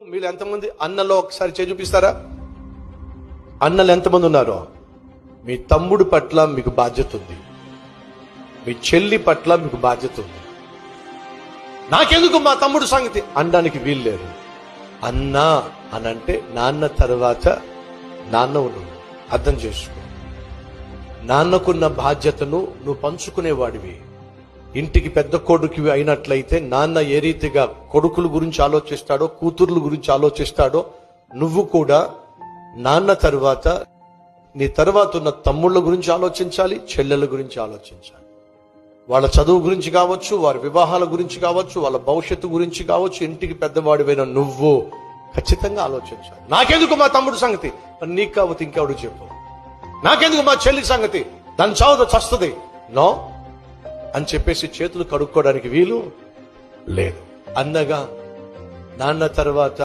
మీరు ఎంతమంది అన్నలో ఒకసారి చేయి చూపిస్తారా? అన్నలు ఎంతమంది ఉన్నారో? మీ తమ్ముడు పట్ల మీకు బాధ్యత ఉంది, మీ చెల్లి పట్ల మీకు బాధ్యత ఉంది. నాకెందుకు మా తమ్ముడు సంగతి అనడానికి వీలు లేదు. అన్నా అనంటే నాన్న తర్వాత నాన్న ఉన్నాడు. అర్థం చేసుకో. నాన్నకున్న బాధ్యతను నువ్వు పంచుకునేవాడివి. ఇంటికి పెద్ద కొడుకు అయినట్లయితే నాన్న ఏ రీతిగా కొడుకుల గురించి ఆలోచిస్తాడో, కూతుర్ల గురించి ఆలోచిస్తాడో, నువ్వు కూడా నాన్న తర్వాత నీ తర్వాత ఉన్న తమ్ముళ్ళ గురించి ఆలోచించాలి, చెల్లెల గురించి ఆలోచించాలి. వాళ్ళ చదువు గురించి కావచ్చు, వారి వివాహాల గురించి కావచ్చు, వాళ్ళ భవిష్యత్తు గురించి కావచ్చు. ఇంటికి పెద్దవాడివైన నువ్వు ఖచ్చితంగా ఆలోచించాలి. నాకెందుకు మా తమ్ముడు సంగతి? నీకు కావచ్చు ఇంకెవడు చెప్పు. నాకెందుకు మా చెల్లి సంగతి? దాని చావుతో చస్తుంది నో అని చెప్పేసి చేతులు కడుక్కోవడానికి వీలు లేదు. అన్నగా నాన్న తర్వాత